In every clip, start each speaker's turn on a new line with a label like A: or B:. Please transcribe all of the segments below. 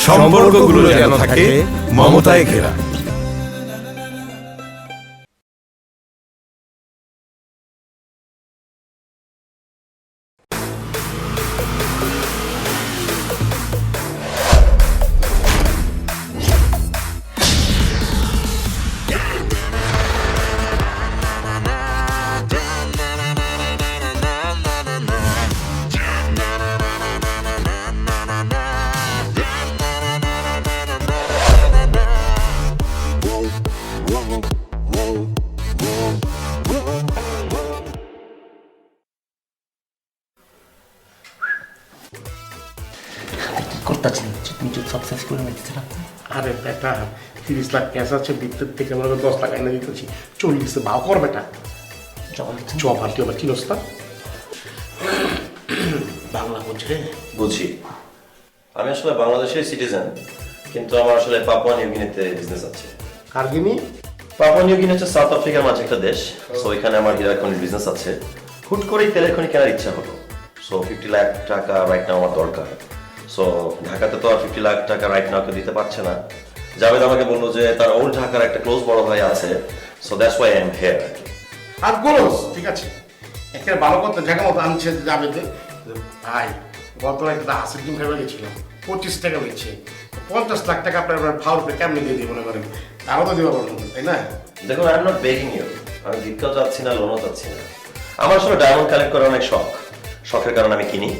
A: সম্পর্কগুলো যেন থাকে মমতায় ঘেরা।
B: করতেছেন তুমি যদি সাকসেস করে নিতে না।
C: আরে বেটা 30 লাখ ক্যাশ আছে, ভিতর থেকে আমরা 10 লাখ এনে দিতেছি, 40 ভাও কর বেটা।
B: জবাব দিচ্ছেন
C: চপ আর তুই আবার চিনস না? বাংলা বুঝে
D: বুঝি। আমি আসলে বাংলাদেশের সিটিজেন, কিন্তু আমার আসলে পাপুয়া নিউ গিনিতে বিজনেস আছে।
C: কার্গিনি
D: পাপুয়া নিউ গিনি হচ্ছে সাউথ আফ্রিকার মাঝে একটা দেশ। সো এখানে আমার হীরা খনির বিজনেস আছে। হুট করেই তেলের খনি কেনার ইচ্ছা হলো। সো 50 লাখ টাকা রাইট নাও আমার দরকার। সো ঢাকাতে তো আর 50 লাখ টাকা রাইট নাও কেউ দিতে পারছে না। জাভেদ আমাকে বললো যে তার ওল্ড ঢাকার একটা ক্লোজ বড় ভাই আছে। So that's why I am here.
C: আর গোলস ঠিক আছে, একটা ভালো কথা জায়গা মতো আনছে যাবে ভাই। গত একটা হাসির ডিম খাইবে গেছিলাম, 25 টাকা বেচছে, 50 লাখ টাকা আপনার ফাউল পে কেমনি দিয়ে দিই মনে করেন, আরও তো দেওয়া পারবেন তাই না?
D: দেখুন, I am not begging you. আমি ভিক্ষাও যাচ্ছি না, লোনও যাচ্ছি না। আমার আসলে ডায়মন্ড কালেক্ট করার অনেক শখ। শখের কারণে আমি কিনি।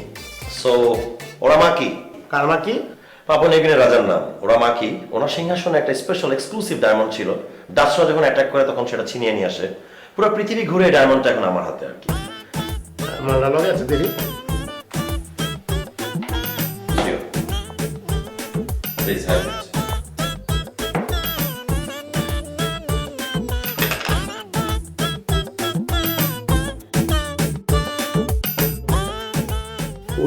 D: সো ওরা মা কি
C: কারমা কি
D: পাপুয়া নিউ গিনির রাজার নাম ওরা মা কি, ওনার সিংহাসনে একটা স্পেশাল এক্সক্লুসিভ ডায়মন্ড ছিল। ডাচরা যখন অ্যাটাক করে তখন সেটা ছিনিয়ে নিয়ে আসে। পুরো পৃথিবী ঘুরে ডায়মন্ডটা এখন আমার হাতে আর কি।
C: আমার লগে আছে দেখি।
D: Please have it.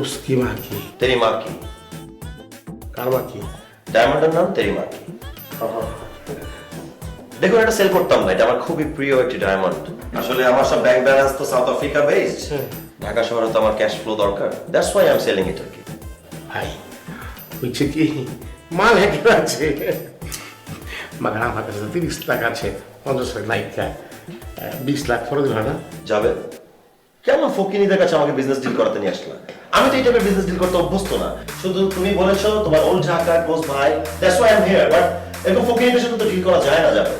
C: উস্কি মাকি
D: তেরি মা কি,
C: কারমা কি?
D: ডায়মন্ডের নাম তেরি মা কি। দেখুন, এটা সেল করতাম না, এটা আমার খুবই প্রিয় একটি ডায়মন্ড। আসলে আমার সব ব্যাংক ব্যালেন্স তো সাউথ আফ্রিকা বেসড। ঢাকা শহরে তো আমার ক্যাশ ফ্লো দরকার। That's why I am selling it আর কি।
C: ভাই হয়েছে কি, মাল একই আছে, মানে আমার কাছে 30 লাখ আছে, 50 লাখ নাইকা, 20 লাখ ফরজ হয় না?
D: যাবে কেমন ফকিনীদের কাছে আমাকে বিজনেস ডিল করাতে নিয়ে আসলাম? আমি তো এই টাইপের বিজনেস ডিল করতে অভ্যস্ত না। শুধু তুমি বলেছো তোমার ওল্ড ঢাকা ক্লোজ ভাই, that's why I am here. But এরকম ফকিনীদের সাথে তো ডিল করা যায় না। যাবে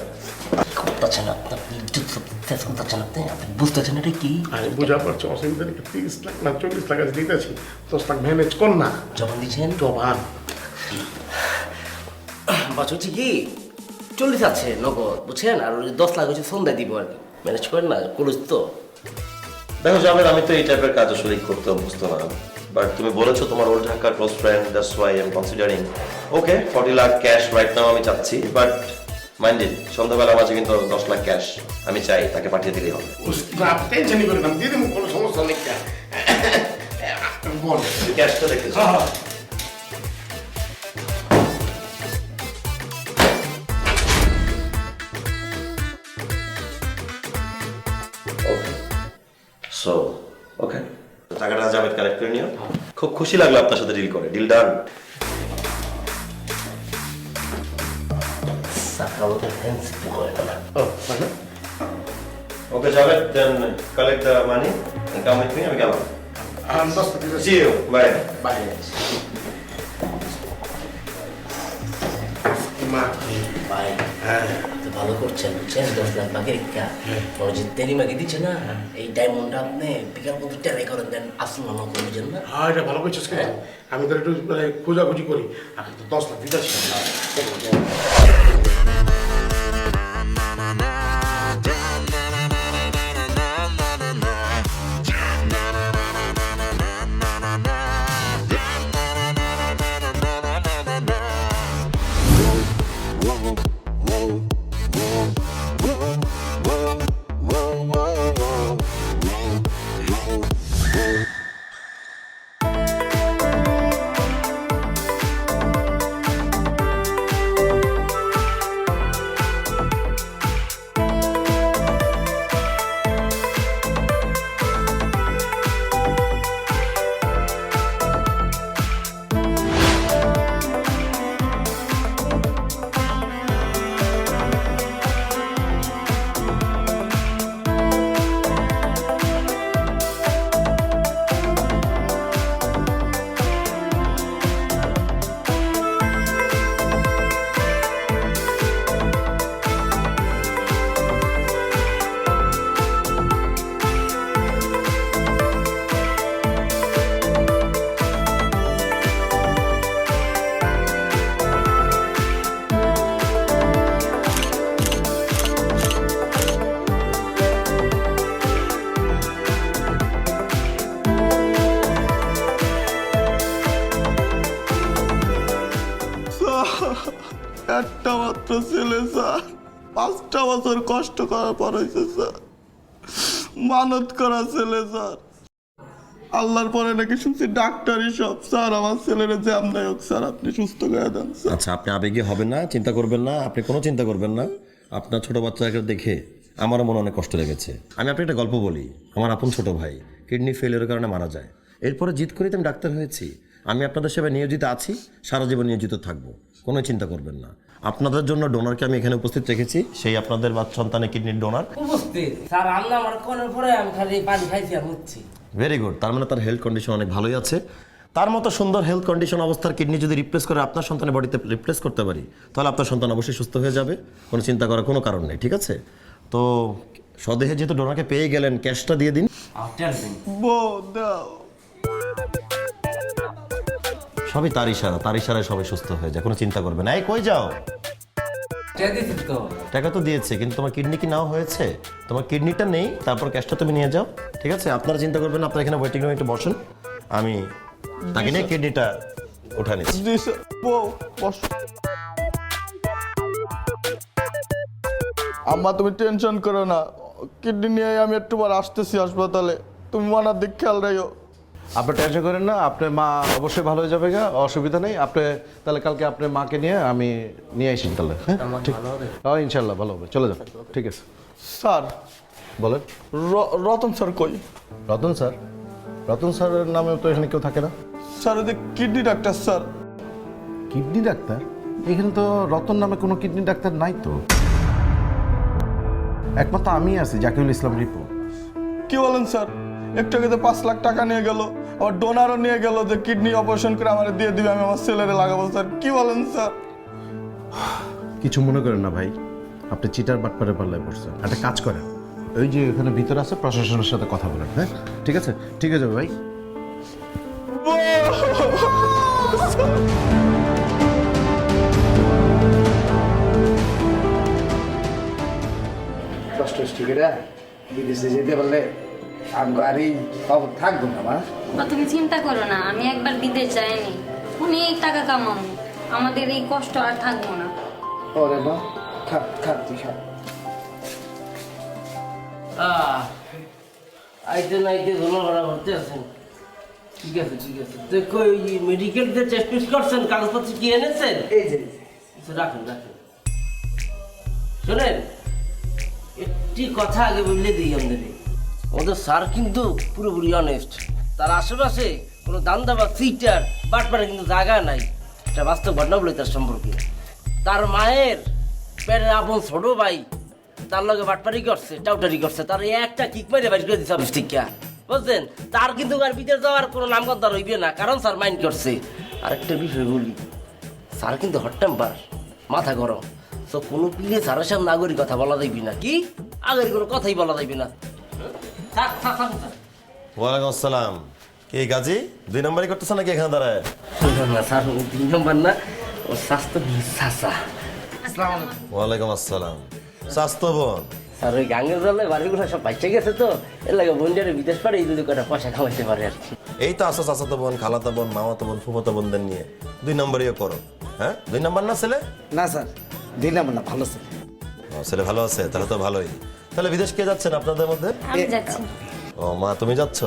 B: করতেছেন আপনি ইজ্জত সাকসেস করতেছেন আপনি বুঝতেছেন এটা কি?
C: আমি বুঝা পারছি অসুবিধা নেই, 30 লাখ না 40 লাখ আছে দিতেছি, 10 লাখ ম্যানেজ কর না।
B: জবান দিচ্ছেন
C: জবান
B: বাস হচ্ছে কি 40 আছে নগদ বুঝছেন, আর 10 লাখ হচ্ছে সন্ধ্যায় দিব আর কি, ম্যানেজ করেন না কলেজ তো।
D: দেখো জাভেদ, আমি তো এই টাইপের কাজ আসলে করতে অভ্যস্ত না। বাট তুমি বলেছো তোমার ওল্ড ঢাকার close friend, that's why I M considering. Okay, 40 lakh cash right now আমি চাচ্ছি। বাট মাইন্ডেড, সন্ধ্যাবেলা মাঝে কিন্তু 10 লাখ ক্যাশ আমি চাই, তাকে পাঠিয়ে দিলেই হবে।
C: উস্কি না, আপনি টেনশনই করেন না, দিয়ে দেবো, কোনো সমস্যা নেই। বল
D: ক্যাশটা দেখেছো? সো ওকে, টাকাটা জাভেদ কালেক্ট করে নিও। খুব খুশি লাগলো আপনার সাথে ডিল করে। Deal done.
B: সাকালতে ফেন্স করে না।
C: ও মানে
D: okay Javed, then collect the money and come with me. আমি গেলাম।
C: 10 লাখ দিতেছি।
D: See you, bye.
C: বাই। মাকি
B: ভাই
C: হ্যাঁ
B: তো ভালো করছেন বুঝছেন, 10 লাখ বাকি রেখা ওই যে তেরি মাকে দিচ্ছে না, এই ডায়মন্ডটা আপনি বিকাল পর্যন্ত টেরাই করেন দেন আসুন না বুঝেন না।
C: হ্যাঁ, এটা ভালো করছিস কিন্তু। আমি তো একটু মানে খোঁজাখুঁজি করি, আমি তো 10 লাখ দিতেছি।
E: একটা মাত্র ছেলে স্যার, 5টা বছর কষ্ট করার পর হয়েছে স্যার, মানত করা ছেলে স্যার। আল্লাহর পরে নাকি শুনছি ডাক্তারই সব। স্যার আমার ছেলের যে আমদাই হোক স্যার, আপনি সুস্থ করে দেন স্যার।
F: আচ্ছা, আপনি আবেগী হবেন না, চিন্তা করবেন না, আপনি কোনো চিন্তা করবেন না। আপনার ছোট বাচ্চাকে দেখে আমারও মনে অনেক কষ্ট লেগেছে। আমি আপনাকে একটা গল্প বলি। আমার আপন ছোট ভাই কিডনি ফেলিওরের কারণে মারা যায়। এরপরে জিদ করে আমি ডাক্তার হয়েছি। আমি আপনাদের সেবায় নিয়োজিত আছি, সারা জীবন নিয়োজিত থাকবো, কোনো চিন্তা করবেন না। আপনাদের জন্য ডোনারকে আমি এখানে উপস্থিত রেখেছি, সেই আপনাদের সন্তানের কিডনির ডোনার।
B: উপস্থিত স্যার, আমরা আমার কোনের পরে আমি খালি পানি খাইছি আর হচ্ছি।
F: ভেরি গুড, তার মানে তার হেলথ কন্ডিশন অনেক ভালোই আছে। তার মতো সুন্দর হেলথ কন্ডিশন অবস্থার কিডনি যদি রিপ্লেস করে আপনার সন্তানের বডিতে রিপ্লেস করতে পারি, তাহলে আপনার সন্তান অবশ্যই সুস্থ হয়ে যাবে, কোনো চিন্তা করার কোনো কারণ নেই। ঠিক আছে, তো স্বদেহে যেহেতু ডোনারকে পেয়ে গেলেন, ক্যাশটা দিয়ে দিন।
E: বউ দাও।
F: সবই তার ইশারায় সবাই সুস্থ হয়ে যায়, কোনো চিন্তা করবে না। এই কই যাও? টাকা তো দিয়েছে, কিন্তু তোমার কিডনি কি নেওয়া হয়েছে? তোমার কিডনিটা নেই, তারপর ক্যাশটা তুমি নিয়ে যাও। ঠিক আছে, আপনারা চিন্তা করবেন না, আপনারা এখানে ওয়েটিং রুমে একটু বসেন, আমি তাকে নিয়ে কিডনিটা উঠা নিচ্ছি।
E: জি স্যার। বউ বস। আম্মা তুমি টেনশন করো না, কিডনি নিয়ে আমি একটু পর আসতেছি হাসপাতালে, তুমি মানার দিক খেয়াল রাখো।
A: আপনি টেনশন করেন না, আপনার মা অবশ্যই ভালো হয়ে যাবে, অসুবিধা নেই। আপনি তাহলে কালকে আপনার মাকে নিয়ে আমি নিয়ে আসি তাহলে। হ্যাঁ ঠিক, হ্যাঁ ইনশাল্লাহ ভালো হবে, চলে যান। ঠিক আছে
E: স্যার
A: বলেন।
E: রতন স্যার কই?
A: রতন স্যার? রতন স্যারের নামে তো এখানে কেউ থাকে না।
E: স্যার ওই যে kidney doctor sir.
A: Kidney doctor? এখানে তো রতন নামে কোনো কিডনি ডাক্তার নাই তো, একমাত্র আমি আছি, জাকিরুল ইসলাম রিপু।
E: কি বলেন স্যার? একটু আগে তো 5 লাখ টাকা নিয়ে গেল, আবার ডোনারও নিয়ে গেল যে কিডনি অপারেশন করে আমার দিয়ে দিবে, আমি আমার ছেলেরে লাগাবো স্যার। কি বলেন স্যার?
A: কিছু মনে করেন না ভাই, আপনি চিটার বাটপারে পাল্লায় পড়ছেন। একটা কাজ করেন, ওই যে ওখানে ভিতরে আছে, প্রশাসনের সাথে কথা বলেন। হ্যাঁ ঠিক আছে, ঠিক আছে ভাই।
G: কষ্ট টিকিটা বিদেশে যেতে পারলে আর এই খবর থাকবো না মা।
H: তুমি চিন্তা করো না, আমি একবার বিদেশ যাইনি, অনেক টাকা কামাবো, আমাদের এই কষ্ট আর থাকবো না।
G: ওরে মা, খা খা তুই খা।
B: আইতে নাইতে ধুলো ভরা করতে আছেন। ঠিক আছে ঠিক আছে, দেখো ওই মেডিকেল যে টেস্ট টেস্ট করছেন, কাগজপত্র কি এনেছেন?
G: এই যে
B: আচ্ছা, রাখুন রাখুন। শোনেন, একটি কথা আগে বললে দিই আমাদের, ওদের স্যার কিন্তু পুরোপুরি অনেস্ট। তার আশেপাশে কোনো দান্দা বা সিটার বাটপারে কিন্তু জায়গা নাই। এটা বাস্তব ঘটনা বলে তার সম্পর্কে। তার মায়ের পেটের আপন ছোট ভাই তার লগে বাটপারি করছে, টাউটারি করছে, তার একটা কিক মেরে বাইর করে দিচ্ছে অফিস থেকে, বুঝলেন? তার কিন্তু আর বিদেশ যাওয়ার কোনো নামগন্ধ রইবে না, কারণ স্যার মাইন্ড করছে। আরেকটা বিষয় বলি, স্যার কিন্তু হট টেম্পার, মাথা গরম। তো কোনো পিলে স্যারের সামনে নাগরিক কথা বলা যাইবি না, কি আগের কোনো কথাই বলা যাইবি না। থাক থাক থাক থাক।
F: ওয়ালাইকুম আসসালাম। কি গাজী 2 নম্বরই করতেছ নাকি এখানে দাঁড়ায়?
B: না স্যার, 2 নম্বর না, ও স্বাস্থ্য চাচা।
F: ওয়ালাইকুম আসসালাম। স্বাস্থ্য বোন?
B: স্যার ওই গাঙ্গের জলে বাড়িগুলো সব বাচ্চা গেছে, তো এর লাগে বন্ডারে বিদেশ পারে এই 2 কটা পয়সা কামাইতে পারে আর কি।
F: এই তো আসো চাচাতো বোন, খালাতো বোন, মামাতো বোন, ফুফাতো বোনদের নিয়ে 2 নম্বরইও করো। হ্যাঁ 2 নম্বর না ছেলে?
G: না স্যার, দিলাম না, ভালো স্যার।
F: ও, ছেলে ভালো আছে, তাহলে তো ভালোই। তাহলে বিদেশ কে যাচ্ছেন আপনাদের মধ্যে?
H: আমি যাচ্ছি।
F: ও মা, তুমি যাচ্ছ?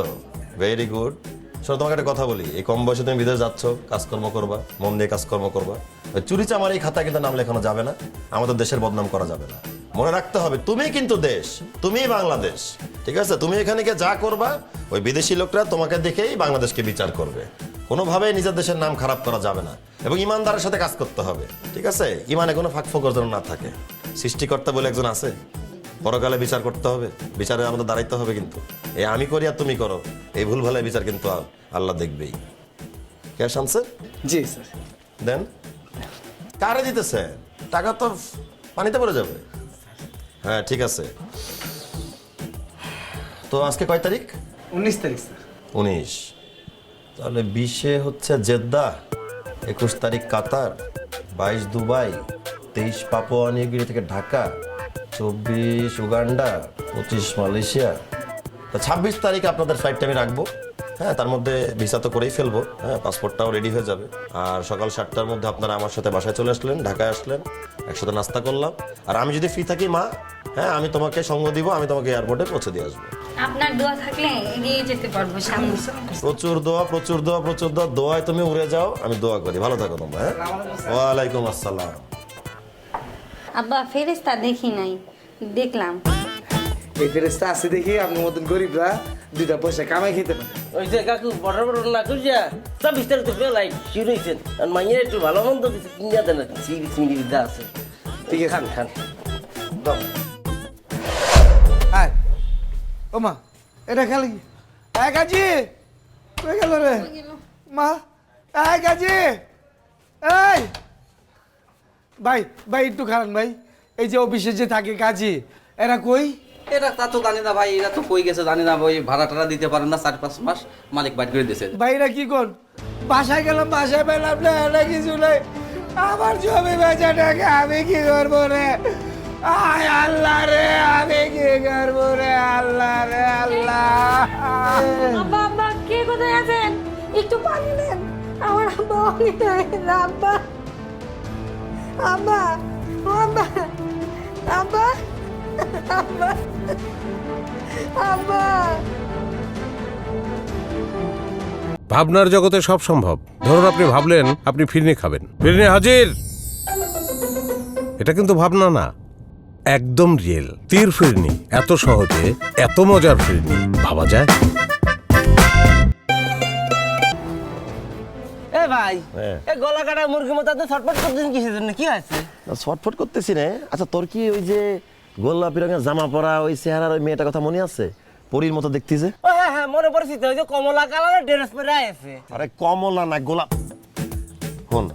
F: Very good. শোনো, তোমাকে একটা কথা বলি, এই কম বয়সে তুমি বিদেশ যাচ্ছ, কাজকর্ম করবা, মন দিয়ে কাজকর্ম করবা। ওই চুরি চামার এই খাতা কিন্তু নাম লেখানো যাবে না, আমাদের দেশের বদনাম করা যাবে না। মনে রাখতে হবে, তুমি কিন্তু দেশ, তুমি বাংলাদেশ। ঠিক আছে, তুমি এখানে গিয়ে যা করবা, ওই বিদেশি লোকরা তোমাকে দেখেই বাংলাদেশকে বিচার করবে। কোনোভাবেই নিজের দেশের নাম খারাপ করা যাবে না, এবং ইমানদারের সাথে কাজ করতে হবে। ঠিক আছে, ইমানে কোনো ফাঁকফোকর যেন না থাকে। সৃষ্টিকর্তা বলে একজন আছে, পরকালে বিচার করতে হবে, বিচারে আমাদের দাঁড়াইতে হবে। কিন্তু এই আমি করি আর তুমি করো, এই ভুল ভালো বিচার কিন্তু আল্লাহ দেখবেই। ক্যাশ আনছে?
G: জি স্যার।
F: দেন। কারে দিতেছে? টাকা তো পানিতে পড়ে যাবে। হ্যাঁ ঠিক আছে। তো আজকে কয় তারিখ?
G: 19 তারিখ স্যার।
F: 19। তাহলে 20-এ হচ্ছে জেদ্দা, 21 তারিখ কাতার, 22 দুবাই, 23 পাপুয়া নিউগিনি থেকে ঢাকা, 24 উগান্ডা, 25 মালয়েশিয়া। তা 26 তারিখে আপনাদের ফ্লাইটটা আমি রাখবো। হ্যাঁ তার মধ্যে ভিসা তো করেই ফেলবো, হ্যাঁ পাসপোর্টটাও রেডি হয়ে যাবে। আর সকাল 7টার মধ্যে আপনারা আমার সাথে বাসায় চলে আসলেন, ঢাকায় আসলেন, একসাথে নাস্তা করলাম। আর আমি যদি ফ্রি থাকি মা, হ্যাঁ আমি তোমাকে সঙ্গ দিব, আমি তোমাকে এয়ারপোর্টে পৌঁছে দিয়ে আসবো।
H: আপনার দোয়া থাকলে এগিয়ে যেতে পারবো সামনে।
F: প্রচুর দোয়া, প্রচুর দোয়া, প্রচুর দোয়া। দোয়ায় তুমি উড়ে যাও, আমি দোয়া করি। ভালো থাকো তোমরা। হ্যাঁ, ওয়ালাইকুম আসসালাম।
H: আব্বা ফেরেশতা দেখি নাই, দেখলাম।
G: এই ফেরেস্তা আছে দেখি আপনার মতন গরিবরা 2টা পয়সা কামাই খেতে পারে।
B: ওই যে কাকু বড় বড় না করিয়া 24 তারিখ তো বেলাই শুরু হয়েছেন। আর মাইয়ের একটু ভালো মন্দ কিছু কিনে দেন, সিরিজ মিরিজ যা আছে।
G: ঠিক আছে
B: খান খান।
G: আয় ও মা, এটা খেলে কি? আয় কাজী, কই গেল রে মা? আয় কাজী, এই ভাই ভাই একটু খারান ভাই, এই যে অফিসে যে থাকে কাজী, এরা কই?
I: এরা তা তো জানি না ভাই, এরা তো কই গেছে জানি না ভাই, ভাড়া টাড়া দিতে পারেন না 4-5 মাস, মালিক বাইট করে দিয়েছে।
G: ভাইরা কি কোন? বাসায় গেলাম, বাসায় পেলাম না, এটা কিছু নেই। আমার জমি বেচাটাকে আমি কি করবো রে? আয় আল্লাহ রে, আমি কি করবো রে? আল্লাহ রে আল্লাহ।
H: আব্বা আব্বা কে কোথায় আছেন? একটু পানি দেন, আমার আব্বা অনেক আব্বা আব্বা আব্বা আব্বা আব্বা আব্বা।
J: ভাবনার জগতে সব সম্ভব। ধরুন আপনি ভাবলেন আপনি ফিরনি খাবেন, ফিরনি হাজির। এটা কিন্তু ভাবনা না, একদম রিয়েল তীর ফিরনি। এত সহজে এত মজার ফিরনি ভাবা যায়?
B: এ ভাই,
F: হ্যাঁ।
B: এ গলা কাটা মুরগির মতো এত ছটফট করতেছেন কিসের জন্য? কি হয়েছে?
F: ছটফট করতেছি রে। আচ্ছা তোর কি ওই যে গোলাপি রঙের জামা পরা ওই চেহারার ওই মেয়েটার কথা মনে আছে? পরীর মতো দেখতেছে।
B: ও হ্যাঁ হ্যাঁ, মনে পড়েছি তো, ওই যে কমলা কালারের ড্রেস পরে আছে।
F: আরে কমলা না, গোলাপ। শোন,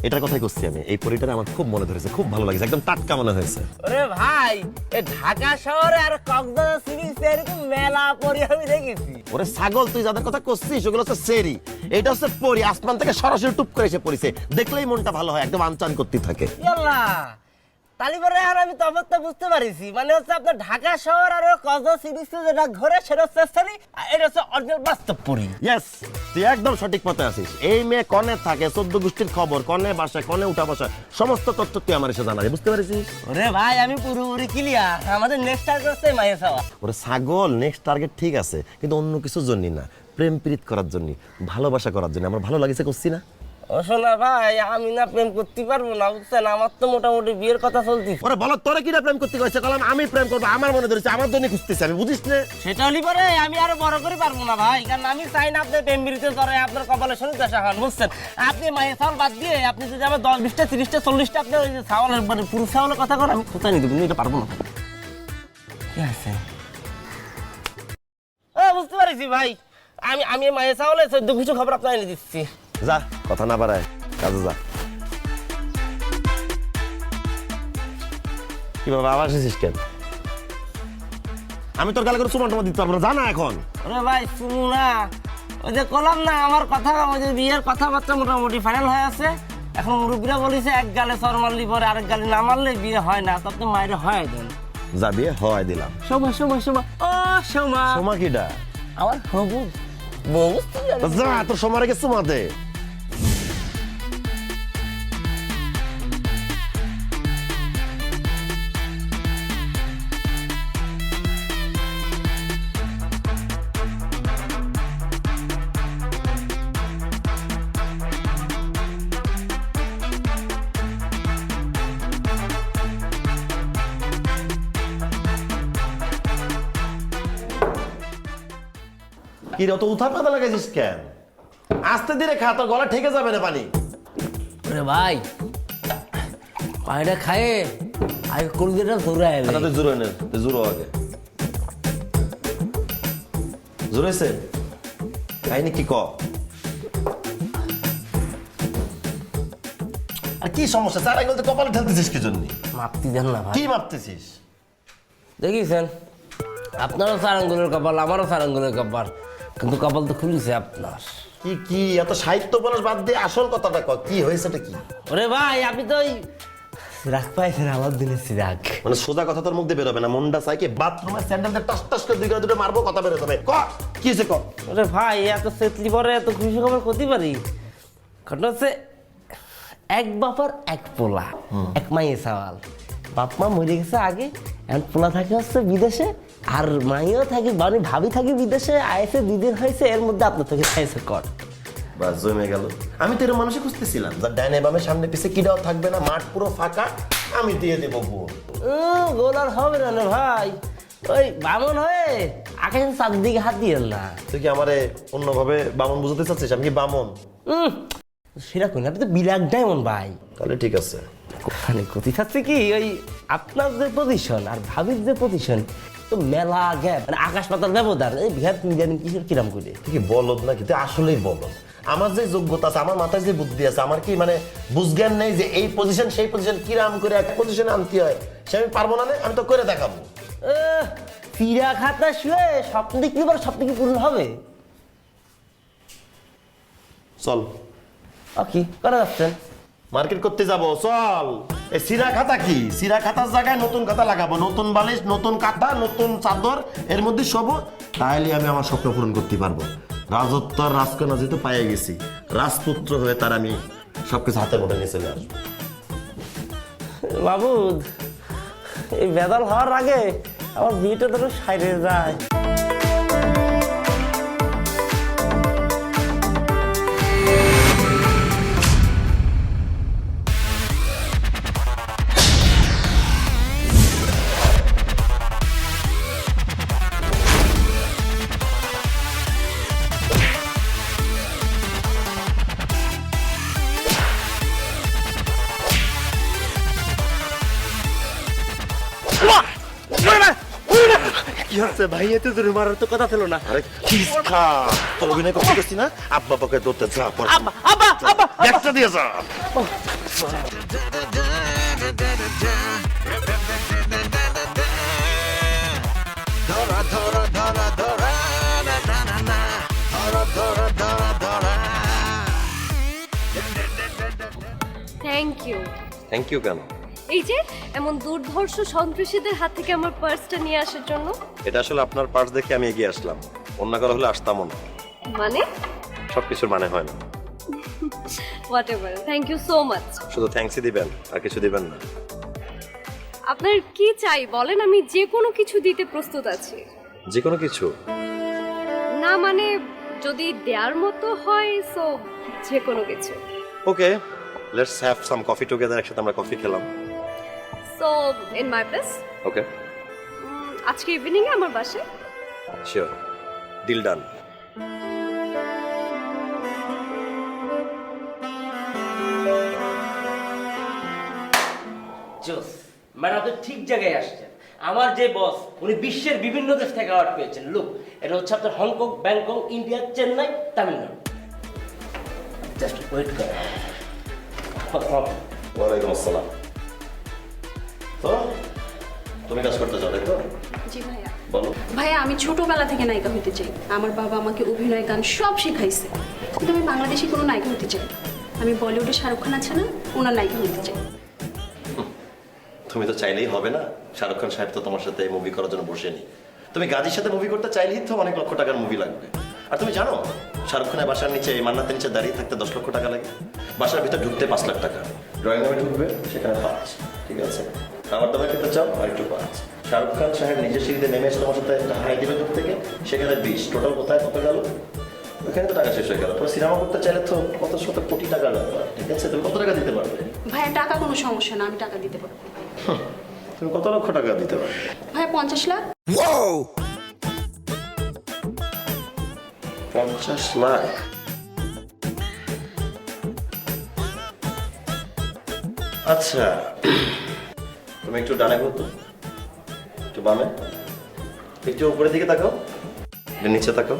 F: এটার কথাই করছি আমি। এই পরীটা আমার খুব মনে ধরেছে, খুব ভালো লাগছে, একদম টাটকা মনে হয়েছে।
B: ওরে ভাই, এই ঢাকা শহরে আর কক্সবাজার সি বিচে এরকম মেলা পরি আমি দেখেছি।
F: ওরে ছাগল, তুই যাদের কথা করছিস ওগুলো হচ্ছে সেরি, এটা হচ্ছে পরি। আসমান থেকে সরাসরি টুপ করে এসে পড়েছে, দেখলেই মনটা ভালো হয়, একদম আনচান করতে থাকে।
B: ইয়াল্লা, তালিবারে আর আমি তফাৎটা বুঝতে পারিছি। মানে হচ্ছে আপনার ঢাকা শহর আর কক্সবাজার সি বিচে যেটা ঘোরে সেটা হচ্ছে সেরি, আর এটা হচ্ছে অরিজিনাল বাস্তব পরি।
F: ইয়েস, তুই একদম সঠিক পথে আছিস। এই মেয়ে কনে থাকে, 14 গোষ্ঠীর খবর, কনে বাসায়, কনে উঠা বসা, সমস্ত তথ্য তুই আমার এসে জানাবি, বুঝতে পারছিস?
B: ওরে ভাই, আমি পুরোপুরি ক্লিয়ার। আমাদের নেক্সট টার্গেট হচ্ছে মাইয়া চাওয়া।
F: ওরে ছাগল, নেক্সট টার্গেট ঠিক আছে, কিন্তু অন্য কিছুর জন্য না, প্রেম প্রীত করার জন্য, ভালোবাসা করার জন্য। আমার ভালো লাগছে করছি না?
B: ও শোনা ভাই, আমি না প্রেম করতে পারবো না, বুঝছেন? আমার তো মোটামুটি বিয়ের কথা চলতেছে।
F: ওরে বলো, তোরা কিনা প্রেম করতে কইছে? কারণ আমি প্রেম করবো, আমার মনে ধরেছে, আমার জন্য খুঁজতেছে, আমি বুঝিস না?
B: সেটা হলি পরে আমি আরো বড় করে পারবো না ভাই, কারণ আমি চাই না আপনি প্রেম বিরুদ্ধে ধরে আপনার কপালে শনি দশা খান, বুঝছেন? আপনি মায়ের চাউল বাদ দিয়ে আপনি যদি আমার 10, 20টা, 30টা, 40টা আপনি ওই যে চাউলের মানে পুরুষ চাউলের কথা করেন, আমি কোথায় নিতে এটা পারবো না। কি আছে? ও বুঝতে পারছি ভাই, আমি মায়ের চাউলে 14 কিছু খবর আপনার এনে দিচ্ছি।
F: যা, কথা না বাড়ায়, কাজে যা। কি বাবা, আবার এসেছিস কেন? আমি তোর গালে করে চুমা টুমা দিতে পারবো না, জানা এখন।
B: ওরে ভাই শুনু না, ওই যে কলাম না আমার কথা, ওই যে বিয়ের কথাবার্তা মোটামুটি ফাইনাল হয়ে আছে। এখন মুরব্বীরা বলেছে এক গালে সর মারলি পরে আরেক গালে না মারলে বিয়ে হয় না, তো আপনি মায়ের হয় দেন।
F: যাবি, হয় দিলাম।
B: সোমা সোমা সোমা, ও সোমা,
F: সোমা কিডা?
B: আমার হবু বউ।
F: যা, তোর সোমারে কে চুমা দে। কি রে, অত উথা পাতা লাগাইছিস কেন? আস্তে ধীরে খা, তোর গলা ঠেকে যাবে না পানি।
B: ওরে ভাই, পানিটা খায়ে আগে কলগেটা ধরে এলে।
F: তুই জোর নে, তুই জোর আগে। জোর হয়েছে? কাহিনি কি ক? আর কি সমস্যা? চার আঙুল তো কপালে ঢালতেছিস কি জন্য?
B: মাপতি দেন না ভাই।
F: কি মাপতেছিস?
B: দেখিছেন, আপনারও 4 আঙ্গুলের কপাল, আমারও 4 আঙ্গুলের কপাল, কিন্তু কপাল তো খুলিছে আপনার।
F: কি কি এত সাহিত্য বলাস বাদ দিয়ে আসল কথাটা ক, কি হয়েছেটা কি?
B: ওরে ভাই, আপনি তো ওই সিরাক পাইছেন আমার দিনে সিরাক।
F: মানে সোজা কথা তোর মুখ দিয়ে বেরোবে না, মনটা চাই কি বাথরুমে স্যান্ডেল দিয়ে টাস টাস করে দুটো মারবো, কথা বেরোতে হবে। ক কি হয়েছে ক?
B: ওরে ভাই এত সেতলি পরে এত খুশি খবর করতে পারি। ঘটনা হচ্ছে এক বাপার এক পোলা, এক মাইয়ে সওয়াল। বাপ মা মরে গেছে আগে, এখন পোলা থাকে হচ্ছে বিদেশে, আর মাইও থাকে মানে ভাবি থাকে বিদেশে। আইসে 2 দিন হয়েছে, এর মধ্যে আপনার থেকে খাইছে কর।
F: বাস জমে গেল। আমি তো এরকম মানুষই খুঁজতেছিলাম, যার ডাইনে বামে সামনে পিছে কিটাও থাকবে না, মাঠ পুরো ফাঁকা, আমি দিয়ে দেবো গোল।
B: গোল আর হবে না রে ভাই, ওই বামন হয়ে আকাশের চার দিকে হাত দিয়ে না।
F: তুই কি আমারে অন্যভাবে বামন বুঝাতে চাচ্ছিস? আমি কি বামন?
B: সেরকম না, আপনি তো বিলাক ডায়মন্ড ভাই।
F: তাহলে ঠিক আছে।
B: মানে ক্ষতি থাকছে কি, ওই আপনার যে পজিশন আর ভাবির যে পজিশন তো মেলা গ্যাপ, মানে আকাশ পাতাল ব্যবধান। এই গ্যাপ মিডিয়াম কিসের কিরাম করে?
F: তুই কি বলদ নাকি? তুই আসলেই বলদ। আমার যে যোগ্যতা আছে, আমার মাথায় যে বুদ্ধি আছে, আমার কি মানে বুঝজ্ঞান নেই যে এই পজিশন সেই পজিশন কিরাম করে এক পজিশনে আনতে হয়? সে আমি পারবো না, আমি তো করে দেখাবো।
B: ফিরা খাতা শুয়ে স্বপ্ন দেখতে পারো, স্বপ্ন কি পূরণ হবে?
F: চল
B: কি করা যাচ্ছেন?
F: মার্কেট করতে যাবো, চল। এই সিরা খাতা কি? সিরা খাতার জায়গায় নতুন খাতা লাগাবো, নতুন বালিশ, নতুন কাঁথা, নতুন চাদর, এর মধ্যে সব। তাহলে আমি আমার স্বপ্ন পূরণ করতে পারবো। রাজত্ব আর রাজকন্যা যেহেতু পাইয়ে গেছি, রাজপুত্র হয়ে তার আমি সবকিছু হাতের মধ্যে নিয়ে চলে আসবো।
B: বাবুদ, এই বেদাল হওয়ার আগে আমার বিয়েটা ধরো সাইডে যায়।
F: কি হচ্ছে ভাই? এতে তোর মারার তো কথা ছিল না। আরে কি খা, তোর অভিনয় করতে গেছি না? আব্বা বাবাকে ধরতে যা, একটা দিয়ে যা।
K: Thank you.
D: থ্যাংক ইউ কেন?
K: এই যে এমন দুর্ধর্ষ সন্ত্রাসীদের হাত থেকে আমার পার্সটা নিয়ে আসার জন্য।
D: এটা আসলে আপনার পার্স দেখে আমি এগিয়ে আসলাম, অন্য কারো হলে আসতামও না।
K: মানে
D: সবকিছুর মানে হয় না।
K: Whatever, thank you so much.
D: শুধু থ্যাঙ্কসই দিবেন, আর কিছু দিবেন না?
K: আপনার কি চাই বলেন, আমি যে কোনো কিছু দিতে প্রস্তুত আছি।
D: যে কোনো কিছু?
K: না মানে যদি দেওয়ার মতো হয়, সো যে কোনো কিছু।
D: Okay, let's have some coffee together. একসাথে আমরা কফি খেলাম।
K: So in my place.
D: Okay,
K: আজকে ইভিনিং এ আমার বাসায়।
D: Sure, deal done.
B: জোস ম্যাডাম, আপনি ঠিক জায়গায় আসছেন। আমার যে বস, উনি বিশ্বের বিভিন্ন দেশ থেকে অ্যাওয়ার্ড পেয়েছেন। লুক, এটা হচ্ছে আপনার Hong Kong, Bangkok, India, Chennai, Tamil Nadu. Just wait করেন।
D: ওয়ালাইকুম আসসালাম। তো তুমি কাজ করতে চাও, তাই তো?
K: জি ভাইয়া।
D: বলো।
K: ভাইয়া, আমি ছোটবেলা থেকে নায়িকা হতে চাই। আমার বাবা আমাকে অভিনয়, গান সব শেখাইছে, কিন্তু আমি বাংলাদেশি কোনো নায়িকা হতে চাই। আমি বলিউডে শাহরুখ খান আছে না, ওনার নায়িকা হতে চাই।
D: তুমি তো চাইলেই হবে না, শাহরুখ খান সাহেব তো তোমার সাথে মুভি করার জন্য বসেনি। তুমি গাজীর সাথে মুভি করতে চাইলেই তো অনেক লক্ষ টাকার মুভি লাগবে। আর তুমি জানো শাহরুখ খানের বাসার নিচে, মান্নাতের নিচে দাঁড়িয়ে থাকতে 10 লক্ষ টাকা লাগে। বাসার ভিতরে ঢুকতে 5 লাখ টাকা, ড্রয়িং রুমে ঢুকবে সেখানে 5। ঠিক আছে, খাবার দাবার খেতে চাও আর একটু 5। শাহরুখ খান সাহেব নিজের সিঁড়িতে নেমে এসে তোমার সাথে একটা হাই দিবে দূর থেকে, সেখানে 20। টোটাল কোথায় কত গেল? ওখানে তো টাকা শেষ হয়ে গেল। পরে সিনেমা করতে চাইলে তো কত শত কোটি টাকার ব্যাপার। ঠিক আছে, তুমি কত টাকা দিতে পারবে?
K: ভাইয়া, টাকা কোনো সমস্যা না, আমি টাকা দিতে পারবো।
D: তুমি কত লক্ষ টাকা দিতে পারবে?
K: ভাইয়া 50 লাখ।
D: 50 লাখ? আচ্ছা, তুমি একটু ডানে ঘুরতো, একটু বামে, একটু উপরের দিকে তাকাও, একটু নিচে তাকাও,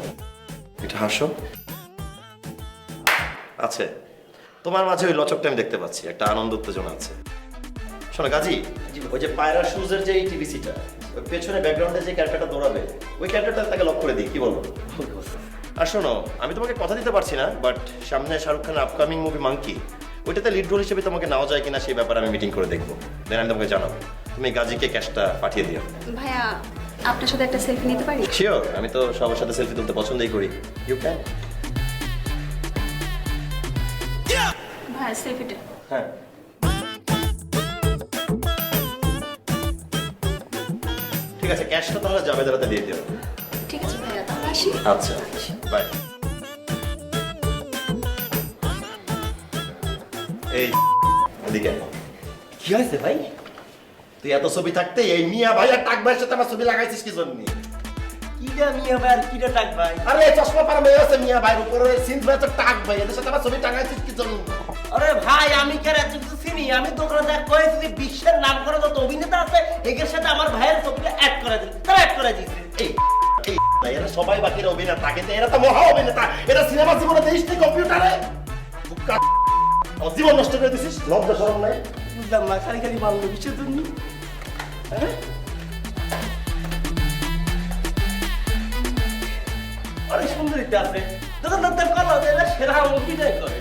D: একটু হাসো। আছে, তোমার মাঝে ওই লচকটা আমি দেখতে পাচ্ছি, একটা আনন্দ উত্তেজনা আছে। শোনো গাজী, ওই যে পায়রা শুজের যে টিভিসিটা, ওই পেছনে ব্যাকগ্রাউন্ডে যে ক্যারেক্টারটা দৌড়াবে, ওই ক্যারেক্টারটা তাকে লক করে দিই, কি বলো? আর শোনো, আমি তোমাকে কথা দিতে পারছি না, বাট সামনে শাহরুখ খানের আপকামিং মুভি মাঙ্কি, ওইটাতে লিড রোল হিসেবে তোমাকে নেওয়া যায় কিনা সেই ব্যাপারে আমি মিটিং করে দেখবো, দেন আমি তোমাকে জানাবো। তুমি গাজীকে ক্যাশটা পাঠিয়ে দিও।
K: ভাইয়া আপনার সাথে একটা সেলফি নিতে পারি?
D: শিওর, আমি তো সবার সাথে সেলফি তুলতে পছন্দই করি। You can.
K: ভাইয়া সেলফিটা।
D: হ্যাঁ, ঠিক আছে, ক্যাশটা তাহলে জাবেদের হাতে দিয়ে দিও।
K: ঠিক আছে ভাইয়া, তাহলে আসি।
D: আচ্ছা, বাই। এই এদিকে
B: কি হয়েছে ভাই?
D: তুই এত ছবি থাকতে এই মিয়া ভাই আর টাক ভাইয়ের সাথে আমার ছবি লাগাইছিস কি জন্য?
B: কিটা মিয়া ভাই আর কিটা টাক ভাই?
D: আরে চশমা পার মেয়ে আছে মিয়া ভাইয়ের উপরে, সিন্স ভাই তো টাক ভাই, এদের সাথে আমার ছবি টাঙাইছিস কি জন্য?
B: আরে ভাই আমি কেন এত কিছু চিনি? আমি দোকানে যা কয়েছি যে বিশ্বের নাম করা যত অভিনেতা আছে এদের সাথে আমার ভাইয়ের ছবিটা অ্যাড করে দিল, তারা অ্যাড করে দিয়েছে।
D: এই এরা সবাই বাকিরা অভিনেতা, কিন্তু এরা তো মহা অভিনেতা। এরা সিনেমা জীবনে দেখিস তুই কম্পিউটারে আমার জীবন নষ্ট করে দিছিস, লজ্জা শরম নাই?
B: বুঝলাম না, খালি খালি মানলো বিশ্বের জন্য। হ্যাঁ, অনেক সুন্দরীতে আছে দোকানদার কলা এরা সেরা অভিনয় করে।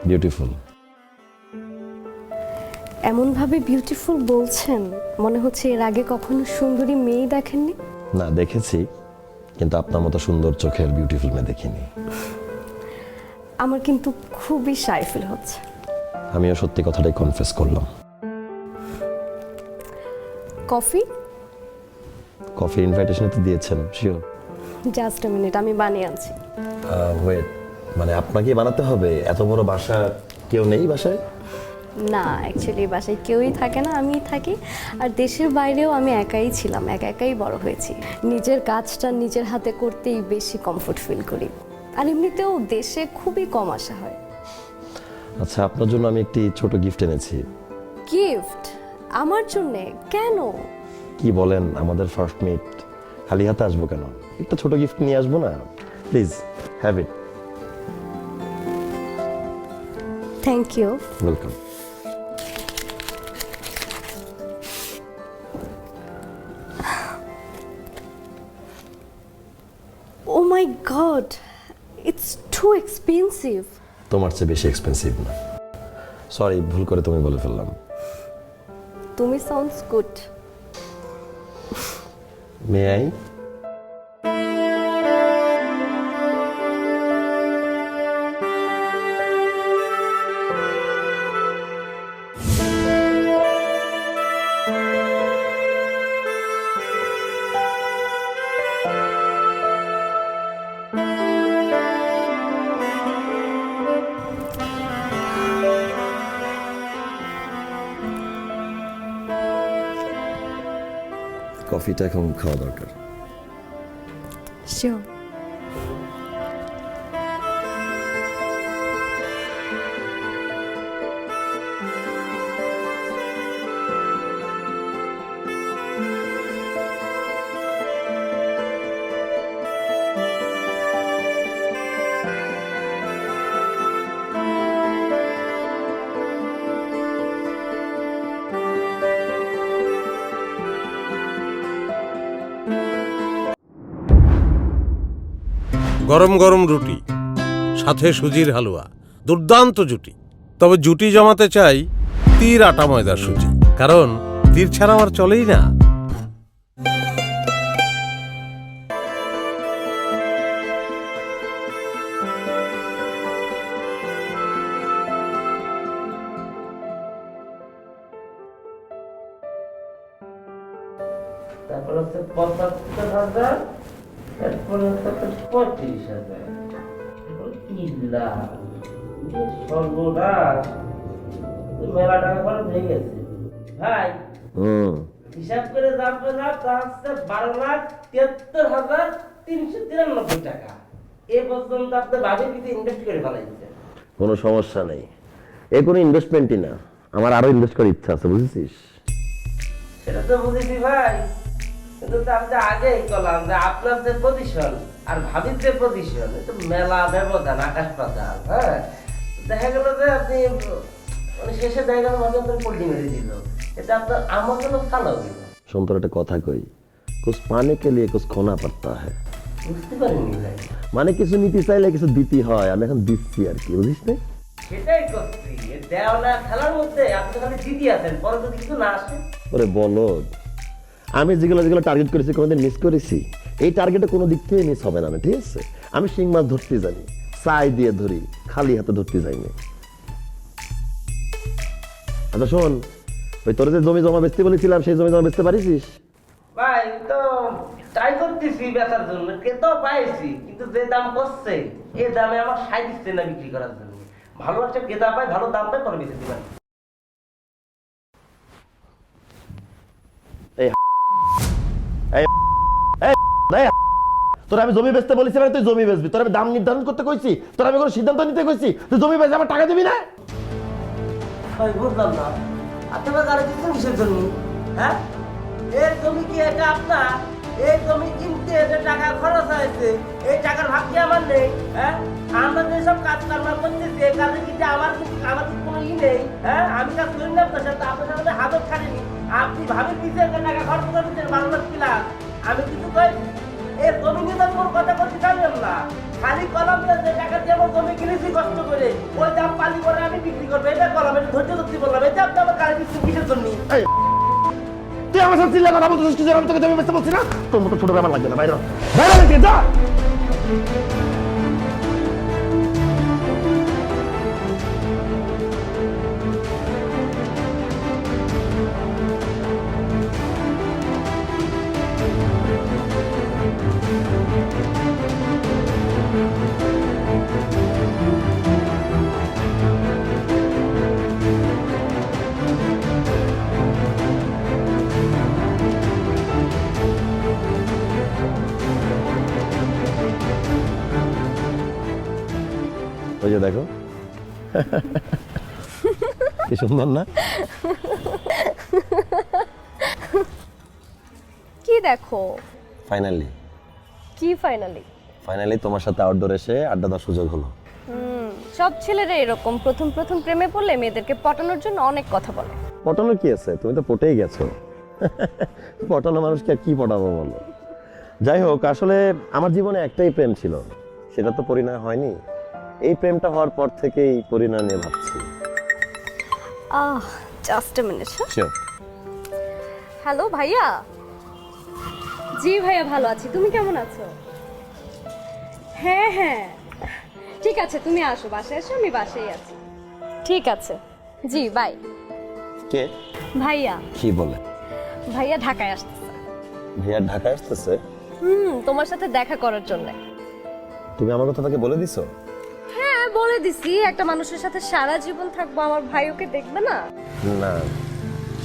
F: বিউটিফুল।
K: এমনভাবে বিউটিফুল বলছেন, মনে হচ্ছে এর আগে কখনো সুন্দরী মেয়ে দেখেননি।
F: না, দেখেছি, কিন্তু আপনার মতো সুন্দর চোখের বিউটিফুল মেয়ে দেখিনি।
K: আমার কিন্তু খুবই শাই ফিল হচ্ছে।
F: আমিও সত্যি কথাটাই কনফেস করলাম।
K: কফি?
F: কফি ইনভাইটেশন তো দিয়েছেন, শিওর।
K: জাস্ট আ মিনিট, আমি বানিয়ে আনছি।
F: ওয়েট, মানে আপনাকে বানাতে হবে? এত বড় বাসা, কেউ নেই বাসায়?
K: না, অ্যাকচুয়ালি বাসায় কেউই থাকে না, আমিই থাকি। আর দেশের বাইরেও আমি একাই ছিলাম, একাই বড় হয়েছি। নিজের কাজটা নিজের হাতে করতেই বেশি কমফোর্ট ফিল করি। আর এমনিতেও দেশে খুবই কম আসা হয়।
F: আচ্ছা, আপনার জন্য আমি একটি ছোট গিফট এনেছি।
K: গিফট? আমার জন্যে? কেন?
F: কি বলেন, আমাদের ফার্স্ট মিট, খালি হাতে আসবো কেন? একটা ছোট গিফট নিয়ে আসবো না? Please have it.
K: Thank you.
F: Welcome.
K: Oh my god, it's too expensive.
F: তোমার চেয়ে বেশি এক্সপেন্সিভ না। সরি, ভুল করে তুমি বলে ফেললাম।
K: তুমি সাউন্ডস গুড।
F: May I? কফিটা এখন খাওয়া দরকার।
K: শিওর।
J: গরম গরম রুটি, সাথে সুজির হালুয়া, দুর্দান্ত জুটি। তবে জুটি জমাতে চাই তীর আটা ময়দার সুজি, কারণ তীর ছাড়া আমার চলেই না।
B: তারপর হচ্ছে ৭৫,০০০, তারপরে হচ্ছে ৩৫,০০০, তারপরে ৩ লাখ। সর্বনাশ, মেলা টাকা খরচ হয়ে গেছে ভাই। হিসাব করে যা পেলাম তা হচ্ছে ১২,৭৩,৩৯৩ টাকা। এ পর্যন্ত আপনি ভাবে কিছু ইনভেস্ট করে ফেলাইছেন।
F: কোনো সমস্যা নেই, এ কোনো ইনভেস্টমেন্টই না, আমার আরো ইনভেস্ট করার ইচ্ছা আছে, বুঝেছিস?
B: সেটা তো বুঝেছি ভাই, কিন্তু আমি তো আগেই বললাম যে আপনার যে পজিশন আর ভাবির যে পজিশন এটা মেলা ব্যবধান আকাশ পাতাল। হ্যাঁ, দেখা গেল যে আপনি মানে শেষে দেখা গেল ভাবি আপনার পোল্ট্রি মেরে দিল, এটা আপনার আমার জন্য ভালো গেল।
F: শোন তোর একটা কথা কই, কুছ পানে কে লিয়ে কুছ খোনা পড়তা হ্যাঁ।
B: বুঝতে পারিনি ভাই,
F: মানে কিছু নিতে চাইলে কিছু দিতে হয়, আমি এখন দিচ্ছি আর কি, বুঝিস না?
B: সেটাই করছি। দেওয়ালা খেলার মধ্যে আপনি খালি জিতি আছেন, পরে যদি কিছু না আসে।
F: ওরে বলদ, আমি যেগুলো টার্গেট করেছি কোনোদিন মিস করেছি? এই টার্গেটে কোনো দিক থেকে মিস হবে না, ঠিক আছে? আমি শিং মাছ ধরতে জানি, চাই দিয়ে ধরি, খালি হাতে ধরতে যাইনি। আচ্ছা শোন, ওই তোর যে জমি জমা বেচতে বলেছিলাম, সেই জমি জমা বেচতে পারিস?
B: ভাই তো ট্রাই করতেছি বেচার জন্য, তো পাইছি, কিন্তু যে দাম করছে এই দামে আমার সাই দিচ্ছে না বিক্রি করার জন্য। ভালো একটা ক্রেতা পাই, ভালো দাম পাই, পরে বেঁচে দিবেন।
F: তোর আমি জমি বেচতে বলেছি মানে তুই জমি বেচবি, তোর আমি দাম নির্ধারণ করতে কইছি, তোর আমি কোনো সিদ্ধান্ত নিতে কইছি, তুই জমি বেচে আমার টাকা দিবি না?
B: ভাই বুঝলাম না, আপনারা গাড়ি দিচ্ছেন কিসের জন্য? হ্যাঁ, এই জমি কি এটা আপনার? এই জমি কিনতে যে টাকা খরচ হয়েছে, এই টাকার ভাগ কি আমার নেই? হ্যাঁ, আমরা যেসব কাজ কারবার করতেছি এই কাজে কিন্তু আমার কি কোনো ই নেই? হ্যাঁ, আমি কাজ করি না আপনার সাথে, আপনার সাথে হাতত ছাড়িনি। আপনি ভাবেন পিছিয়ে টাকা খরচ করতেছেন 12 লাখ প্লাস, আমি কিছু কই? এই জমি নিয়ে কোন কথা করতে জানেন না, খালি কলম যে টাকা দিয়ে আমার জমি কিনেছি কষ্ট করে, ওই দাম পালি করে আমি বিক্রি করবো, এটা কলম, এটা ধৈর্য ধরতে বললাম। এটা আপনি আমার গাড়ি দিচ্ছেন কিসের জন্য?
F: তুই আমার সাথে চিল্লা কথা বলতেছিস কি? আমি তোকে জমি বেচতে বলছি না? তোর মতো ছোট ব্যাপার লাগবে না, বাইরে বাইরে যা। ওই যে দেখো কি সুন্দর না?
K: কি দেখো?
F: ফাইনালি
K: ফাইনালি
F: তোমার সাথে আউটডোর এসে আড্ডা দেওয়ার সুযোগ হলো।
K: সব ছেলেরা এরকম প্রথম প্রেমে পড়লে মেয়েদেরকে পটানোর জন্য অনেক কথা বলে।
F: পটানোর কি আছে, তুমি তো পটেই গেছো। পটানো মানুষকে আর কি পটাবো বলো? যাই হোক, আসলে আমার জীবনে একটাই প্রেম ছিল, সেটা তো পরিণয় হয়নি। এই প্রেমটা হওয়ার পর থেকেই পরিণয় নিয়ে ভাবছি।
K: Just a minute.
F: Sure.
K: Hello ভাইয়া। জি ভাইয়া, ভালো আছি, তুমি কেমন আছো? হ্যাঁ, ঠিক আছে, তুমি আসো, বাসায় এসো, আমি বাসায় আছি। ঠিক আছে, জি বাই।
F: কে?
K: ভাইয়া।
F: কি বলে?
K: ভাইয়া ঢাকায় আসতেছে।
F: ভাইয়া ঢাকায় আসতেছে?
K: তোমার সাথে দেখা করার জন্য।
F: তুমি আমার কথা তাকে বলে দিছো?
K: হ্যাঁ বলে দিছি, একটা মানুষের সাথে সারা জীবন থাকবো, আমার ভাই ওকে দেখবে না?
F: না,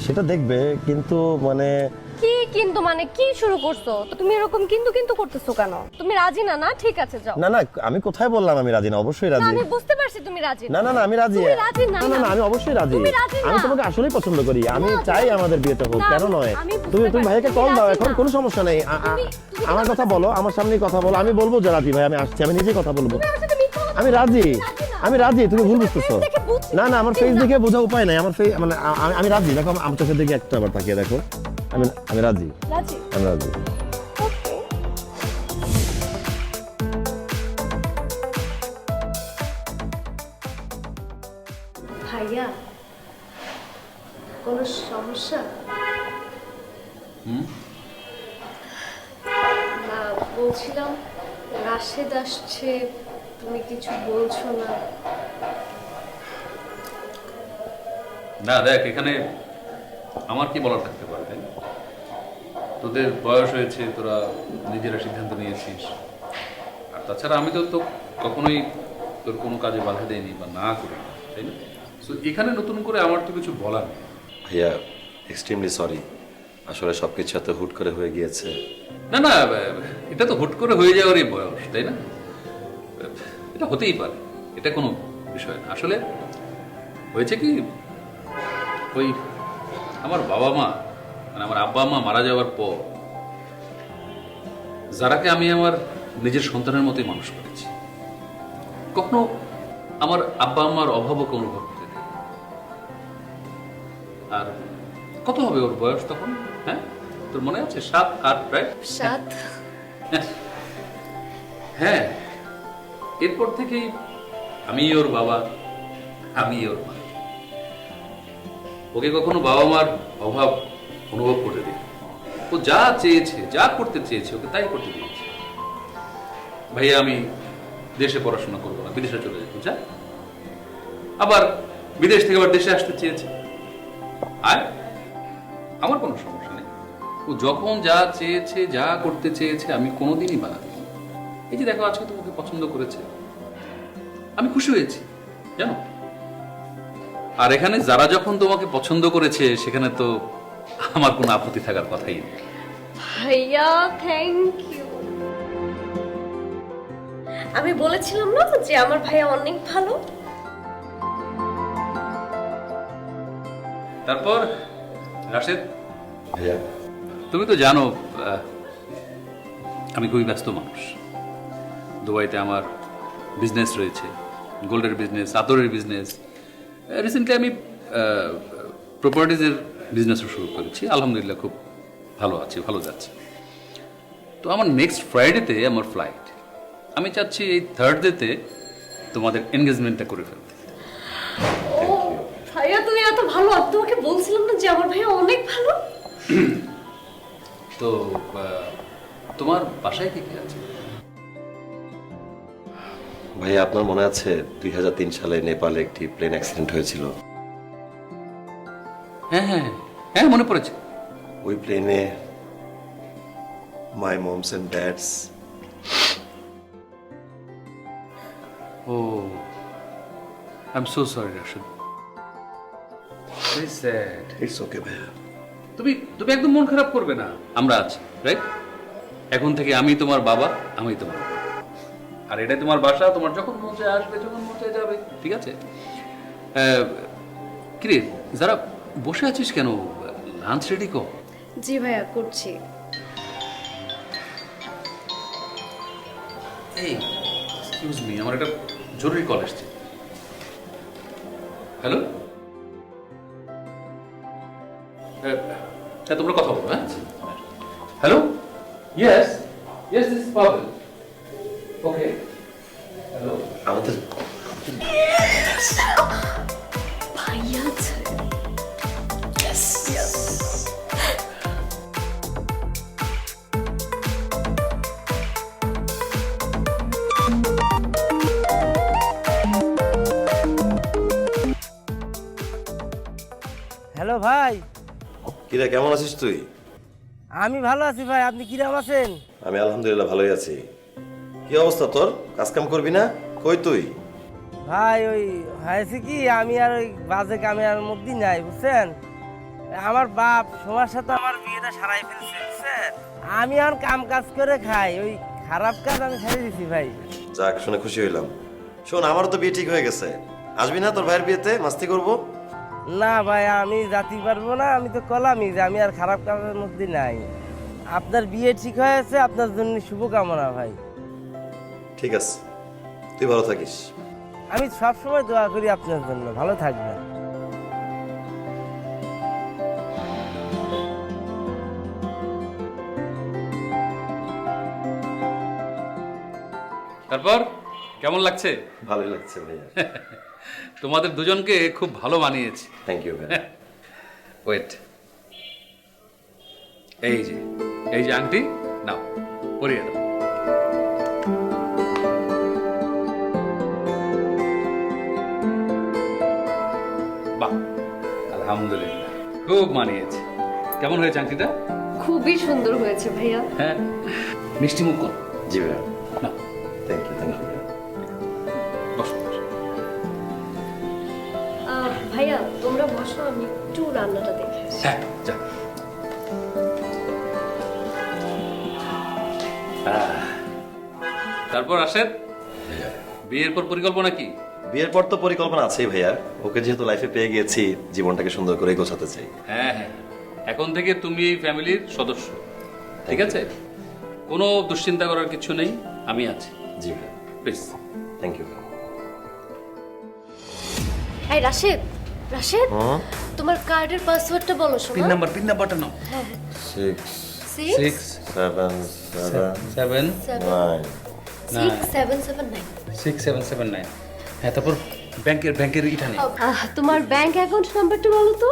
F: সেটা দেখবে, কিন্তু মানে
K: কি কিন্তু মানে কি শুরু করছো? তো তুমি এরকম কিন্তু করতেছো কেন? তুমি রাজি না? না ঠিক আছে যাও।
F: না আমি কোথায় বললাম আমি রাজি না? অবশ্যই রাজি।
K: আমি বুঝতে পারছি তুমি রাজি
F: না আমি রাজি।
K: তুমি রাজি না?
F: না আমি অবশ্যই রাজি।
K: তুমি রাজি না?
F: আমি তোমাকে আসলেই পছন্দ করি, আমি চাই আমাদের বিয়েটা হোক, কেন নয়? তুমি ভাইকে কল দাও, এখন কোনো সমস্যা নেই। আমার কথা বলো, আমার সামনেই কথা বলো, আমি বলবো যে রাজি ভাই, আমি আসছি, আমি নিজেই কথা বলবো। আমি রাজি, তুমি ভুল বুঝতেছো। না আমার ফেস দেখে বোঝা উপায় নাই, আমার ফেস মানে আমি রাজি। দেখো আমার চোখের দিকে একটা বার তাকিয়ে দেখো, আমি রাজি। আমি রাজি।
K: ভাইয়া, কোনো সমস্যা? না বলছিলাম রাশেদ আসছে, তুমি কিছু বলছো না?
L: না দেখ, এখানে আমার কি বলার থাকতে পারে, তাই না? তোদের বয়স হয়েছে, তোরা নিজেরা সিদ্ধান্ত নিয়েছিস, আর তাছাড়া আমি তো কখনোই তোর কোনো কাজে বাধা দেয়নি বা না করি, তাই না? সো এখানে নতুন করে আমার তো কিছু বলার নেই।
D: ভাইয়া এক্সট্রিমলি সরি, আসলে সব কিছু এত হুট করে হয়ে গিয়েছে।
L: না এটা তো হুট করে হয়ে যাওয়ারই বয়স, তাই না? এটা হতেই পারে, এটা কোনো বিষয় না। আসলে হয়েছে কি, ওই আমার বাবা মা মানে আমার আব্বা মা মারা যাওয়ার পর যারাকে আমি আমার নিজের সন্তানের মতোই মানুষ করেছি, কখনো আমার আব্বা আম্মার অভাবকে অনুভব করতে দিই। আর কত হবে ওর বয়স তখন? হ্যাঁ, তোর মনে আছে? 7-8, রাইট?
K: 7।
L: হ্যাঁ, এরপর থেকেই আমি ওর বাবা, আমি ওর মা। ওকে কখনো বাবা মার অভাব অনুভব করতে দিই। ও যা চেয়েছে, যা করতে চেয়েছে, ওকে তাই করতে দিয়েছে। ভাইয়া আমি দেশে পড়াশোনা করবো না, বিদেশে চলে যেতে যা। আবার বিদেশ থেকে আবার দেশে আসতে চেয়েছে, আর আমার কোনো সমস্যা নেই। ও যখন যা চেয়েছে, যা করতে চেয়েছে, আমি কোনোদিনই বাধা দিই। এই যে দেখো, আজকে তোমাকে পছন্দ করেছে, আমি খুশি হয়েছি, জানো। আর এখানে যারা যখন তোমাকে পছন্দ করেছে, সেখানে তো আমার কোনো আপত্তি থাকার কথাই নেই।
K: ভাইয়া থ্যাংক ইউ। আমি বলেছিলাম না যে আমার ভাইয়া অনেক ভালো।
L: তারপর রাশেদ,
D: ভাইয়া
L: তুমি তো জানো আমি খুবই ব্যস্ত মানুষ। দুবাইতে আমার বিজনেস রয়েছে, গোল্ডের বিজনেস, আতরের বিজনেস। রিসেন্টলি আমি প্রপার্টিজের বিজনেসও শুরু করেছি, আলহামদুলিল্লাহ খুব ভালো আছে, ভালো যাচ্ছে। তো আমার নেক্সট ফ্রাইডেতে আমার ফ্লাইট। আমি চাচ্ছি এই থার্সডেতে তোমাদের এনগেজমেন্টটা করে ফেলতে।
K: ও ভাইয়া তুমি এত ভালো, আর তোমাকে বলছিলাম না যে আমার ভাইয়া অনেক ভালো।
L: তো তোমার বাসায় কি কি আছে?
D: ভাইয়া আপনার মনে আছে 2003 সালে নেপালে একটি প্লেন অ্যাক্সিডেন্ট হয়েছিল?
L: হ্যাঁ হ্যাঁ হ্যাঁ, মনে পড়েছে।
D: ওই প্লেনে my moms and dads.
L: Oh I am so sorry Rashed, very sad.
D: It's okay ভাইয়া।
L: তুমি তুমি একদম মন খারাপ করবে না, আমরা আছি, রাইট? এখন থেকে আমি তোমার বাবা, আমি তোমার বাবা। আর এটাই তোমার বাসা, তোমার যখন মন চায় আসবে, যখন মন চায় যাবে, ঠিক আছে? কিরে, যারা বসে আছিস কেন? লাঞ্চ রেডি কর।
K: জি ভাইয়া করছি।
L: এই এক্সকিউজ মি, আমার একটা জরুরি কল আসছে। হ্যালো, হ্যাঁ তোমরা কথা বলো। হ্যাঁ, hello, yes yes, this is Pavel. Okay, hello.
D: আমাদের
K: ভাইয়া আছে। Yes, yes.
B: হ্যালো ভাই,
F: কিরে কেমন আছিস তুই?
B: আমি ভালো আছি ভাই, আপনি কিরকম আছেন?
F: আমি আলহামদুলিল্লাহ ভালোই আছি। কি অবস্থা তোর? কাজ কাম করবি না? কই তুই?
B: ভাই ওই হয়েছে কি, আমি আর ওই বাজে কামে আর মধ্যে নাই, বুঝছেন? আমার বাপ সময়ের সাথে আমার বিয়েটা সারাই ফেলছে, বুঝছেন? আমি এখন কাম কাজ করে খাই, ওই খারাপ কাজ আমি ছেড়ে দিছি ভাই।
F: যাক, শুনে খুশি হইলাম। শোন, আমারও তো বিয়ে ঠিক হয়ে গেছে, আসবি না তোর ভাইয়ের বিয়েতে? মাস্তি করবো।
B: না ভাই, আমি যাতে পারবো না, আমি তো কলামই যে আমি আর খারাপ কাজের মধ্যে নাই। আপনার বিয়ে ঠিক হয়েছে, আপনার জন্য শুভকামনা ভাই।
F: ঠিক আছে, তুই ভালো থাকিস।
B: আমি সবসময় দোয়া করি আপনার জন্য, ভালো থাকবেন।
L: তারপর কেমন লাগছে?
F: ভালোই লাগছে ভাইয়া।
L: তোমাদের দুজনকে খুব ভালো মানিয়েছে।
F: থ্যাংক ইউ ভাইয়া।
L: ওয়েট, এই যে এই যে আংটি নাও, পরিয়ে দাও। বাহ, আলহামদুলিল্লাহ, খুব মানিয়েছে। কেমন হয়েছে আংটিটা?
K: খুবই সুন্দর হয়েছে ভাইয়া।
L: হ্যাঁ, মিষ্টি মুখ কর।
F: জি ভাইয়া,
L: না,
F: থ্যাংক ইউ ভাইয়া।
L: বসো বসো।
K: ভাইয়া তোমরা বসো, আমি একটু রান্নাটা দেখে আসি।
L: হ্যাঁ, যা। তারপর আসেন, বিয়ের পর পরিকল্পনা কি?
F: বিয়ের পর তো পরিকল্পনা আছেই ভাইয়া। ওকে যেহেতু লাইফে পেয়ে গিয়েছি, জীবনটাকে সুন্দর করে গোছাতে চাই।
L: হ্যাঁ হ্যাঁ, এখন থেকে তুমি এই ফ্যামিলির সদস্য, ঠিক আছে? কোনো দুশ্চিন্তা করার কিছু নেই, আমি আছি।
D: জি ভাই,
L: প্লিজ।
D: Thank you.
K: এই রাশেদ, রাশেদ তোমার কার্ডের পাসওয়ার্ডটা বলো শোনা।
L: পিন নাম্বারটা নাও।
F: 6
K: 6
F: 7 7 9
K: 6779।
L: 6779। হ্যাঁ, তারপর ব্যাংকের ইটা নেই।
K: তোমার ব্যাংক অ্যাকাউন্ট নাম্বারটা বলো তো।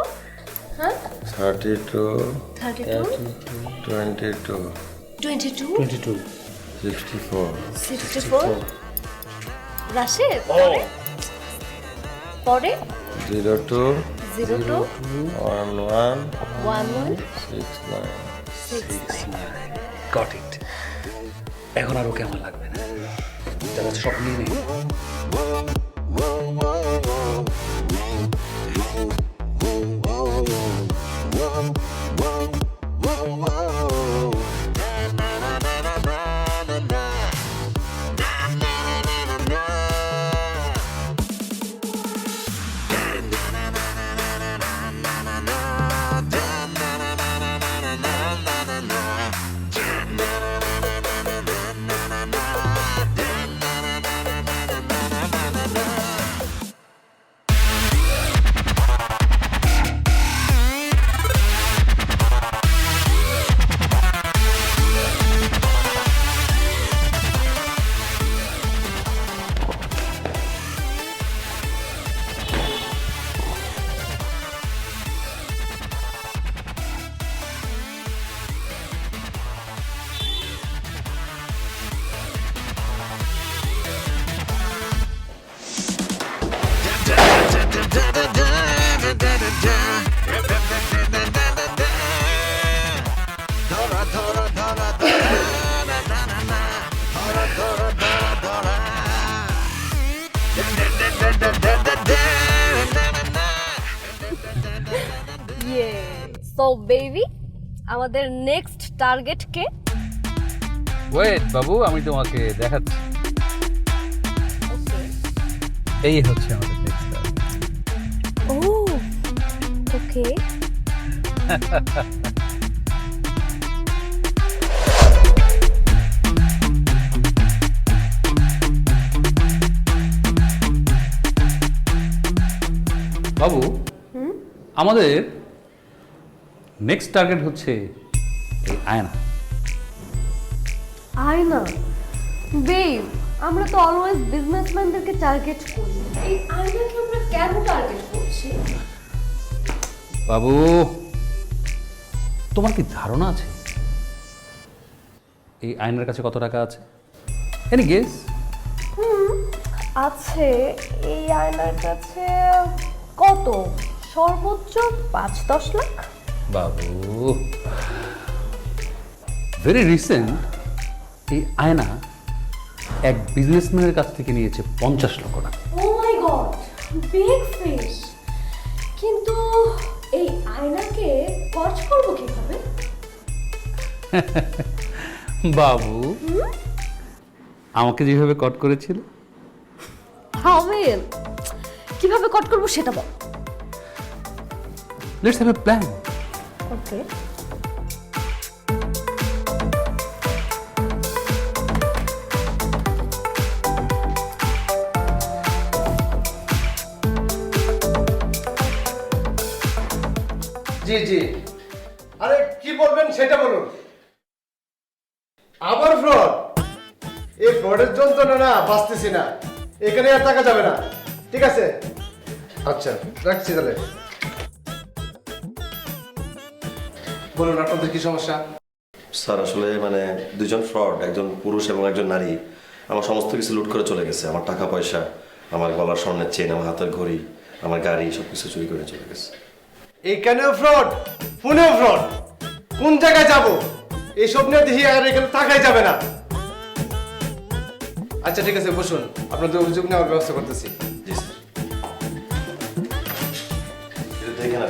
K: হ্যাঁ
F: 32
K: 32
F: 22
K: 22
L: 22।
F: 64
K: 64 রাশেদ পরে
F: 02
K: 02
F: 11
K: 11
F: 69
L: গট ইট। এখন আরো কেমন লাগবে না? তারা সব নিয়ে নেই।
K: সো বেবি আমাদের নেক্সট টার্গেট কে?
L: ওয়েট বাবু, আমি তোমাকে দেখাচ্ছি। এই হচ্ছে আমাদের নেক্সট টার্গেট।
K: ও ওকে।
L: বাবু, আমাদের নেক্সট টার্গেট হচ্ছে এই আয়না।
K: আয়না? বেব, আমরা তো অলওয়েজ বিজনেসম্যানদেরকে টার্গেট করি, এই আয়নাকে আমরা কেন টার্গেট করছি?
L: বাবু, তোমার কি ধারণা আছে এই আয়নার কাছে কত টাকা আছে? Any guess?
K: আছে, এই আয়নার কাছে কত? সর্বোচ্চ 5-10 লাখ।
L: বাবু, ভেরি রিসেন্ট এই আয়না এক বিজনেসম্যানের কাছ থেকে নিয়েছে 50 লক্ষ টাকা।
K: ও মাই গড, বিগ ফিশ। কিন্তু এই আয়নাকে কচ করব কিভাবে?
L: বাবু, আমাকে যেভাবে কট করেছিল।
K: হাওয়েল, কিভাবে কট করব সেটা বল।
L: Let's have a plan.
K: Okay.
A: জি জি, আরে কি বলবেন সেটা বলুন। আবার ফ্রড? এই ফ্রডের যন্ত্রণা না বাঁচতেছি না, এখানে আর টাকা যাবে না। ঠিক আছে, আচ্ছা রাখছি তাহলে। বলুন আপনাদের কি সমস্যা?
F: স্যার আসলে মানে দুজন ফ্রড, একজন পুরুষ এবং একজন নারী আমার সমস্ত কিছু লুট করে চলে গেছে। আমার টাকা পয়সা, আমার গলার স্বর্ণের চেন, আমার হাতের ঘড়ি, আমার গাড়ি সব কিছু চুরি করে চলে গেছে।
A: এইখানেও ফ্রড, ফোনেও ফ্রড, কোন জায়গায় যাব? এইসব নিয়ে দেখি আর এখানে থাকাই যাবে না। আচ্ছা ঠিক আছে, বসুন, আপনাদের অভিযোগ নেওয়ার ব্যবস্থা করতেছি।
F: জি স্যার, দেখে না